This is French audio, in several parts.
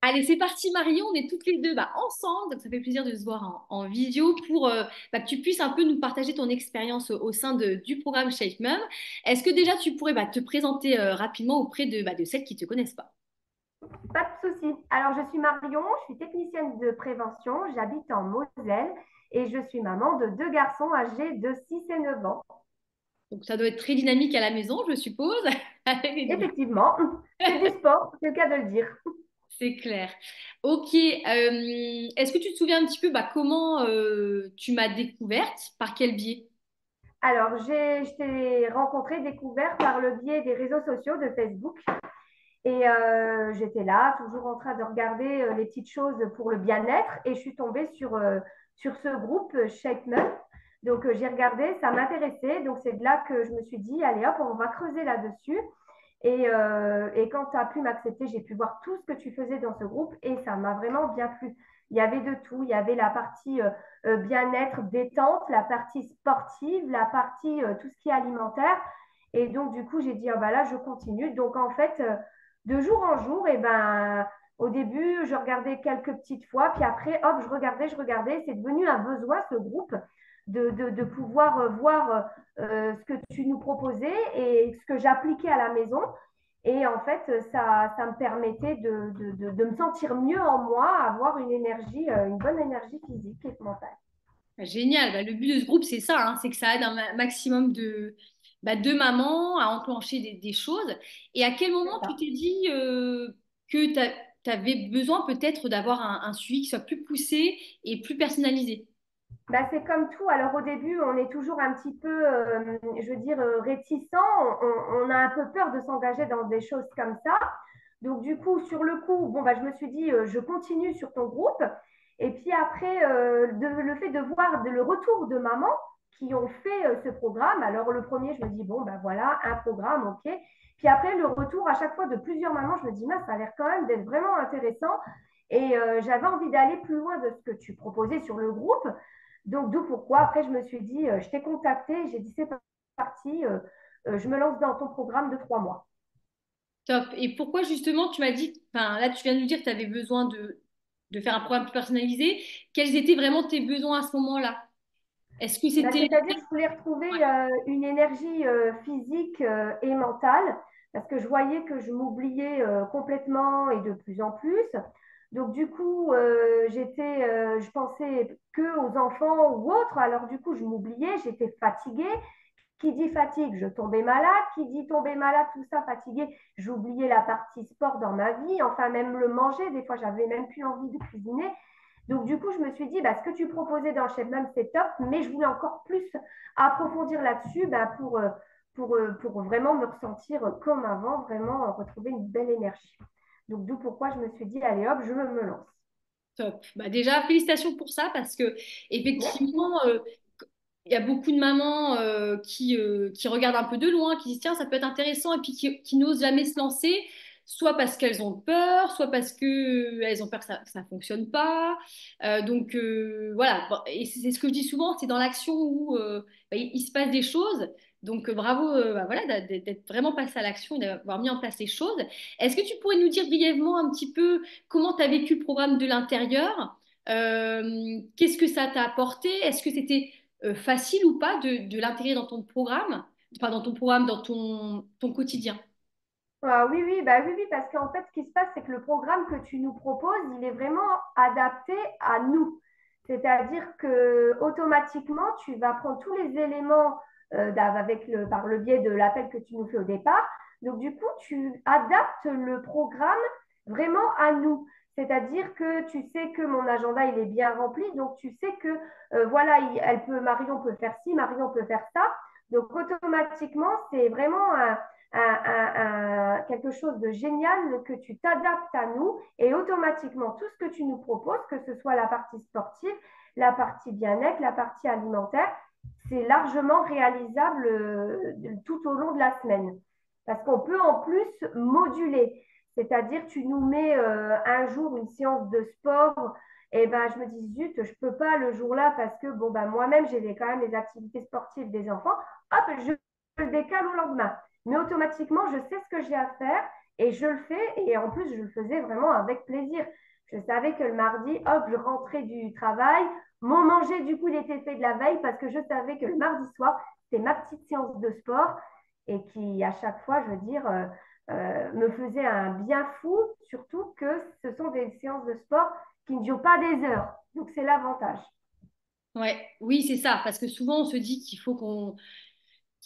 Allez, c'est parti Marion, on est toutes les deux ensemble, donc ça fait plaisir de se voir en visio pour que tu puisses un peu nous partager ton expérience au sein du programme Shape Mum. Est-ce que déjà tu pourrais te présenter rapidement auprès de celles qui ne te connaissent pas? Pas de souci. Alors, je suis Marion, je suis technicienne de prévention, j'habite en Moselle et je suis maman de deux garçons âgés de 6 et 9 ans. Donc ça doit être très dynamique à la maison, je suppose, avec les deux. Effectivement, c'est du sport, c'est le cas de le dire. C'est clair. Ok, est-ce que tu te souviens un petit peu comment tu m'as découverte, par quel biais? Alors, je t'ai rencontré, découvert par le biais des réseaux sociaux de Facebook. Et j'étais là, toujours en train de regarder les petites choses pour le bien-être. Et je suis tombée sur ce groupe Shape Mum. Donc, j'ai regardé, ça m'intéressait. Donc, c'est de là que je me suis dit, allez hop, on va creuser là-dessus. Et quand tu as pu m'accepter, j'ai pu voir tout ce que tu faisais dans ce groupe et ça m'a vraiment bien plu. Il y avait de tout. Il y avait la partie bien-être, détente, la partie sportive, la partie tout ce qui est alimentaire. Et donc, du coup, j'ai dit, ah bah là, je continue. Donc, en fait, de jour en jour, et ben, au début, je regardais quelques petites fois, puis après, hop, je regardais. C'est devenu un besoin, ce groupe, de pouvoir voir ce que tu nous proposais et ce que j'appliquais à la maison. Et en fait, ça me permettait de me sentir mieux en moi, avoir une énergie, une bonne énergie physique et mentale. Génial. Le but de ce groupe, c'est ça, hein, c'est que ça aide un maximum de mamans à enclencher des choses. Et à quel moment C'est tu ça. t'es dit que tu avais besoin peut-être d'avoir un suivi qui soit plus poussé et plus personnalisé? Bah, c'est comme tout. Alors au début, on est toujours un petit peu, je veux dire, réticent. On a un peu peur de s'engager dans des choses comme ça. Donc du coup, sur le coup, bon, bah, je me suis dit, je continue sur ton groupe. Et puis après, le fait de voir le retour de maman qui ont fait ce programme. Alors le premier, je me dis, bon, bah voilà, un programme, ok. Puis après, le retour à chaque fois de plusieurs mamans, je me dis, ça a l'air quand même d'être vraiment intéressant. Et j'avais envie d'aller plus loin de ce que tu proposais sur le groupe. Donc, d'où pourquoi, après, je me suis dit, je t'ai contacté, j'ai dit, c'est parti, je me lance dans ton programme de 3 mois. Top. Et pourquoi justement tu m'as dit, enfin là tu viens de nous dire que tu avais besoin de faire un programme plus personnalisé. Quels étaient vraiment tes besoins à ce moment-là? Est-ce que Bah, c'était... c'est-à-dire, je voulais retrouver une énergie physique et mentale, parce que je voyais que je m'oubliais complètement et de plus en plus. Donc, du coup, je pensais que aux enfants ou autres, alors du coup, je m'oubliais, j'étais fatiguée. Qui dit fatigue, je tombais malade. Qui dit tomber malade, tout ça, fatiguée, j'oubliais la partie sport dans ma vie. Enfin, même le manger, des fois, j'avais même plus envie de cuisiner. Donc, du coup, je me suis dit, bah, ce que tu proposais dans le chef même, c'est top, mais je voulais encore plus approfondir là-dessus bah, pour vraiment me ressentir comme avant, vraiment retrouver une belle énergie. Donc, d'où pourquoi je me suis dit, allez hop, je me lance. Top. Déjà, félicitations pour ça parce que Merci. effectivement, il y a beaucoup de mamans qui regardent un peu de loin, qui disent tiens, ça peut être intéressant, et puis qui n'osent jamais se lancer, soit parce qu'elles ont peur, soit parce qu'elles ont peur que ça fonctionne pas. Voilà. Bon, et c'est ce que je dis souvent, c'est dans l'action où il se passe des choses. Donc bravo, voilà, d'être vraiment passé à l'action et d'avoir mis en place les choses. Est-ce que tu pourrais nous dire brièvement un petit peu comment tu as vécu le programme de l'intérieur? Qu'est-ce que ça t'a apporté? Est-ce que c'était facile ou pas de l'intégrer dans ton programme, enfin dans ton programme, dans ton quotidien. Oui, oui, bah oui, oui, parce qu'en fait, ce qui se passe, c'est que le programme que tu nous proposes, il est vraiment adapté à nous. C'est-à-dire que automatiquement, tu vas prendre tous les éléments par le biais de l'appel que tu nous fais au départ. Donc, du coup, tu adaptes le programme vraiment à nous. C'est-à-dire que tu sais que mon agenda, il est bien rempli. Donc, tu sais que, voilà, Marion peut faire ci, Marion peut faire ça. Donc, automatiquement, c'est vraiment quelque chose de génial que tu t'adaptes à nous et automatiquement tout ce que tu nous proposes, que ce soit la partie sportive, la partie bien-être, la partie alimentaire, c'est largement réalisable tout au long de la semaine. Parce qu'on peut en plus moduler. C'est-à-dire, tu nous mets un jour une séance de sport, et ben, je me dis, zut, je ne peux pas le jour-là parce que bon, ben, moi-même, j'ai quand même les activités sportives des enfants. Hop, je le décale au lendemain. Mais automatiquement, je sais ce que j'ai à faire Et je le fais, et en plus, je le faisais vraiment avec plaisir. Je savais que le mardi, hop, je rentrais du travail. Mon manger, du coup, il était fait de la veille parce que je savais que le mardi soir, c'était ma petite séance de sport et qui, à chaque fois, je veux dire, me faisait un bien fou, surtout que ce sont des séances de sport qui ne durent pas des heures. Donc, c'est l'avantage. Ouais, oui, c'est ça, parce que souvent on se dit qu'il faut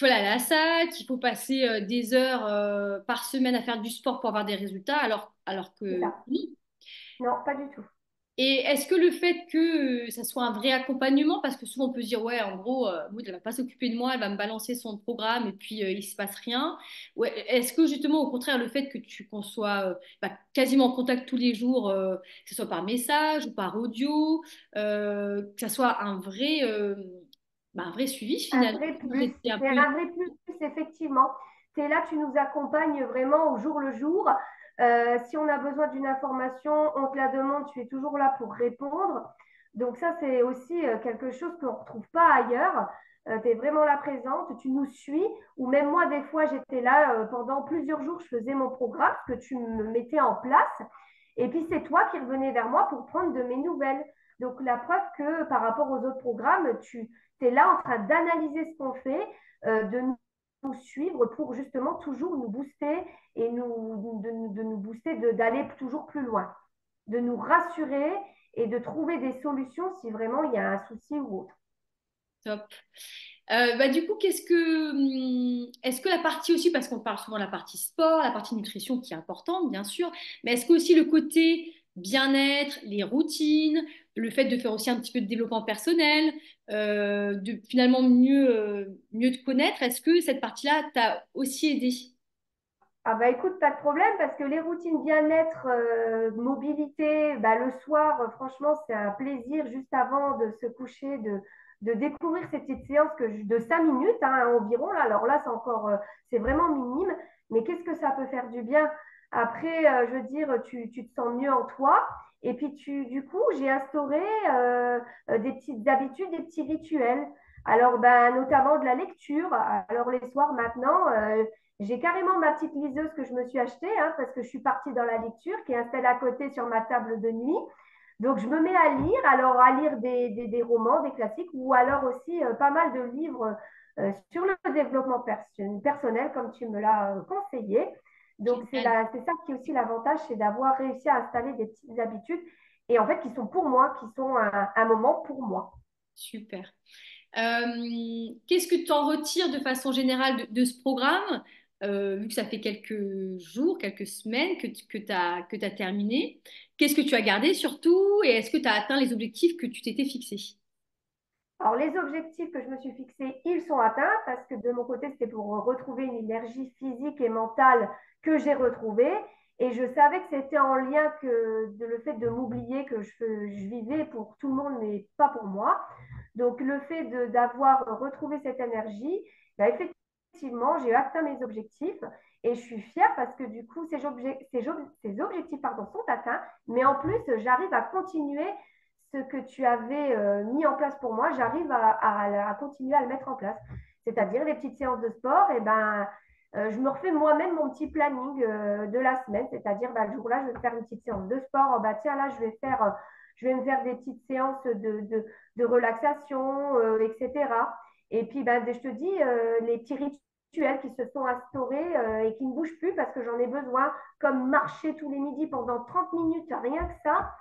aller à la salle, qu'il faut passer des heures par semaine à faire du sport pour avoir des résultats, alors C'est que ça. oui. Non, pas du tout. Et est-ce que le fait que ça soit un vrai accompagnement, parce que souvent on peut se dire, ouais, en gros, Maud, elle va pas s'occuper de moi, elle va me balancer son programme et puis il se passe rien. Ouais, est-ce que justement, au contraire, le fait que qu'on soit quasiment en contact tous les jours, que ce soit par message ou par audio, que ça soit un vrai suivi Un finalement, vrai vous plus, étiez un c'est peu. un vrai plus, effectivement. Tu es là, tu nous accompagnes vraiment au jour le jour. Si on a besoin d'une information, on te la demande, tu es toujours là pour répondre. Donc ça, c'est aussi quelque chose qu'on ne retrouve pas ailleurs. Tu es vraiment là présente, tu nous suis, ou même moi, des fois, j'étais là pendant plusieurs jours, je faisais mon programme, ce que tu me mettais en place, et puis c'est toi qui revenais vers moi pour prendre de mes nouvelles. Donc la preuve que par rapport aux autres programmes, tu es là en train d'analyser ce qu'on fait, de nous suivre pour justement toujours nous booster et de nous booster, d'aller toujours plus loin, de nous rassurer et de trouver des solutions si vraiment il y a un souci ou autre. Top. Du coup, est-ce que la partie aussi, parce qu'on parle souvent de la partie sport, la partie nutrition qui est importante, bien sûr, mais est-ce que aussi le côté bien-être, les routines, le fait de faire aussi un petit peu de développement personnel, de finalement mieux te connaître, est-ce que cette partie-là t'a aussi aidé? Ah bah écoute, pas de problème parce que les routines bien-être, mobilité, bah, le soir, franchement, c'est un plaisir juste avant de se coucher, de découvrir ces petites séances de 5 minutes hein, environ. Là. Alors là, c'est vraiment minime, mais qu'est-ce que ça peut faire du bien? Après, je veux dire, tu te sens mieux en toi. Et puis, du coup, j'ai instauré des petites habitudes, des petits rituels. Alors, bah, notamment de la lecture. Alors, les soirs maintenant, j'ai carrément ma petite liseuse que je me suis achetée hein, parce que je suis partie dans la lecture qui est installée à côté sur ma table de nuit. Donc, je me mets à lire, alors à lire des romans, des classiques, ou alors aussi pas mal de livres sur le développement personnel, comme tu me l'as conseillé. Donc, Génial. c'est ça qui est aussi l'avantage, c'est d'avoir réussi à installer des petites habitudes et en fait qui sont pour moi, qui sont un moment pour moi. Super. Qu'est-ce que tu en retires de façon générale de ce programme, vu que ça fait quelques jours, quelques semaines que tu as terminé? Qu'est-ce que tu as gardé surtout et est-ce que tu as atteint les objectifs que tu t'étais fixés? Alors, les objectifs que je me suis fixés, ils sont atteints parce que de mon côté, c'était pour retrouver une énergie physique et mentale que j'ai retrouvée. Et je savais que c'était en lien le fait de m'oublier que je vivais pour tout le monde, mais pas pour moi. Donc, le fait d'avoir retrouvé cette énergie, bah, effectivement, j'ai atteint mes objectifs et je suis fière parce que du coup, ces objectifs pardon, sont atteints, mais en plus, j'arrive à continuer ce que tu avais mis en place pour moi, j'arrive à continuer à le mettre en place. C'est-à-dire les petites séances de sport, et ben, je me refais moi-même mon petit planning de la semaine, c'est-à-dire ben, le jour-là, je vais faire une petite séance de sport, oh, bah, tiens, là, je vais me faire des petites séances de relaxation, etc. Et puis, ben, je te dis, les petits rituels qui se sont instaurés et qui ne bougent plus parce que j'en ai besoin, comme marcher tous les midis pendant 30 minutes, rien que ça,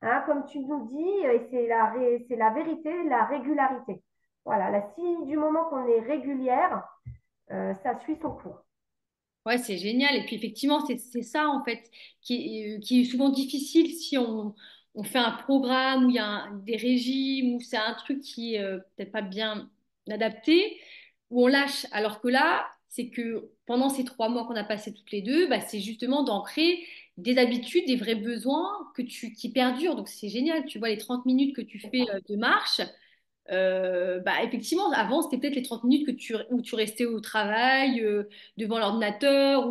hein, comme tu nous dis, et c'est la vérité, la régularité. Voilà, là, si du moment qu'on est régulière, ça suit son cours. Ouais, c'est génial. Et puis effectivement, c'est ça en fait qui est souvent difficile si on fait un programme où il y a des régimes, où c'est un truc qui est peut-être pas bien adapté, où on lâche. Alors que là, c'est que pendant ces 3 mois qu'on a passé toutes les deux, bah, c'est justement d'ancrer des habitudes, des vrais besoins qui perdurent. Donc c'est génial. Tu vois, les 30 minutes que tu C'est fais ça. de marche. Effectivement, avant, c'était peut-être les 30 minutes où tu restais au travail, devant l'ordinateur.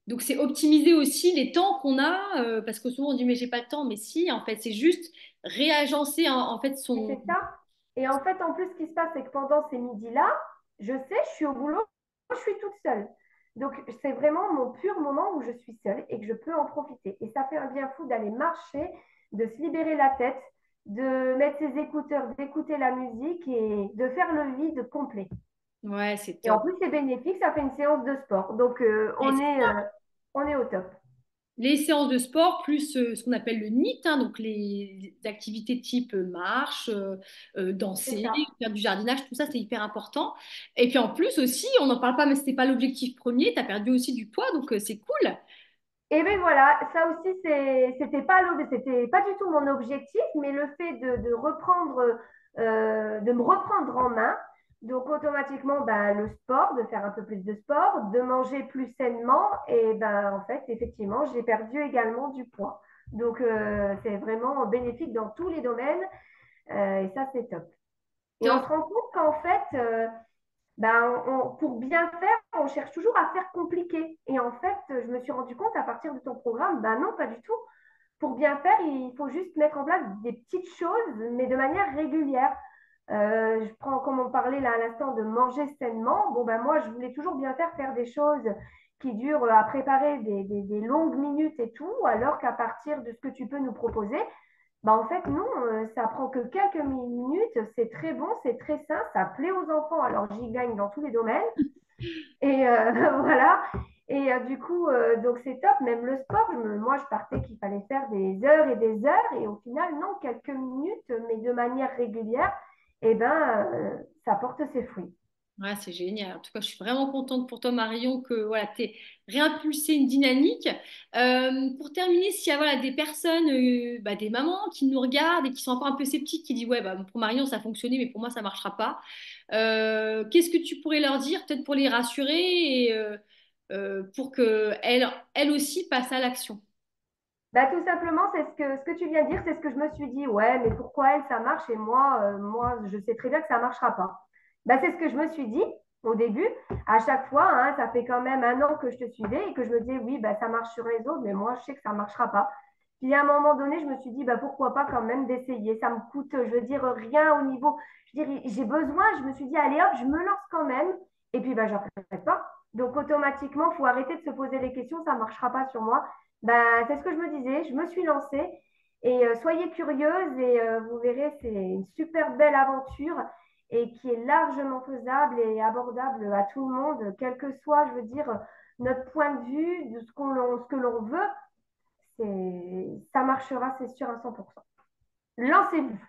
Donc, c'est optimiser aussi les temps qu'on a, parce que souvent on dit, mais j'ai pas le temps. Mais si, en fait, c'est juste réagencer en fait Et son. c'est ça. Et en fait, en plus, ce qui se passe, c'est que pendant ces midis-là, je sais, je suis au boulot, je suis toute seule. Donc, c'est vraiment mon pur moment où je suis seule et que je peux en profiter. Et ça fait un bien fou d'aller marcher, de se libérer la tête, de mettre ses écouteurs, d'écouter la musique et de faire le vide complet. Ouais, c'est Et en top. plus, c'est bénéfique, ça fait une séance de sport. Donc, Ouais, on est au top. les séances de sport, plus ce qu'on appelle le NEAT, hein, donc les activités type marche, C'est danser, ça. faire du jardinage, tout ça, c'est hyper important. Et puis en plus aussi, on n'en parle pas, mais c'était pas l'objectif premier, tu as perdu aussi du poids, donc c'est cool. Et bien voilà, ça aussi, c'était pas du tout mon objectif, mais le fait de reprendre, de me reprendre en main, donc automatiquement, ben, le sport, de faire un peu plus de sport, de manger plus sainement, et ben en fait, effectivement, j'ai perdu également du poids. Donc, c'est vraiment bénéfique dans tous les domaines, et ça, c'est top. Et on Top. se rend compte qu'en fait, ben, pour bien faire, on cherche toujours à faire compliqué. Et en fait, je me suis rendu compte à partir de ton programme, ben non, pas du tout. Pour bien faire, il faut juste mettre en place des petites choses, mais de manière régulière. Je prends, comme on parlait là à l'instant, de manger sainement. Bon, ben moi, je voulais toujours bien faire des choses qui durent à préparer des longues minutes et tout, alors qu'à partir de ce que tu peux nous proposer, bah en fait, non, ça prend que quelques minutes, c'est très bon, c'est très sain, ça plaît aux enfants, alors j'y gagne dans tous les domaines. Et voilà. Et du coup, donc c'est top, même le sport, moi je partais qu'il fallait faire des heures, et au final, non, quelques minutes, mais de manière régulière, et ben, ça porte ses fruits. Ouais, c'est génial. En tout cas, je suis vraiment contente pour toi, Marion, que voilà, tu aies réimpulsé une dynamique. Pour terminer, s'il y a voilà, des personnes, bah, des mamans qui nous regardent et qui sont encore un peu sceptiques, qui disent, ouais, bah, pour Marion, ça a fonctionné, mais pour moi, ça ne marchera pas. Qu'est-ce que tu pourrais leur dire, peut-être pour les rassurer et pour qu'elles aussi passent à l'action? Bah, tout simplement, c'est ce que tu viens de dire, c'est ce que je me suis dit. Ouais, mais pourquoi elle, ça marche et moi, je sais très bien que ça ne marchera pas. Bah, c'est ce que je me suis dit au début. À chaque fois, hein, ça fait quand même un an que je te suivais et que je me disais, oui, bah, ça marche sur les autres, mais moi, je sais que ça ne marchera pas. Puis à un moment donné, je me suis dit, bah, pourquoi pas quand même d'essayer. Ça me coûte, je veux dire, rien au niveau. Je veux dire, j'ai besoin, je me suis dit, allez hop, je me lance quand même. Et puis, bah, j'arrête pas. Donc, automatiquement, il faut arrêter de se poser les questions, ça ne marchera pas sur moi. Ben, c'est ce que je me disais, je me suis lancée et soyez curieuse et vous verrez, c'est une super belle aventure et qui est largement faisable et abordable à tout le monde, quel que soit, je veux dire, notre point de vue, de ce que l'on veut, ça marchera, c'est sûr, à 100%. Lancez-vous.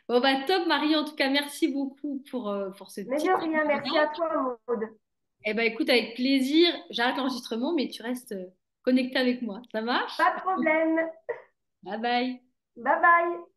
Bon, bah, top, Marion. En tout cas, merci beaucoup pour ce Mais petit de rien, merci à témoignage. toi, Maude. Eh ben, écoute, avec plaisir. J'arrête l'enregistrement, mais tu restes connecté avec moi. Ça marche? Pas de problème. Bye bye. Bye bye.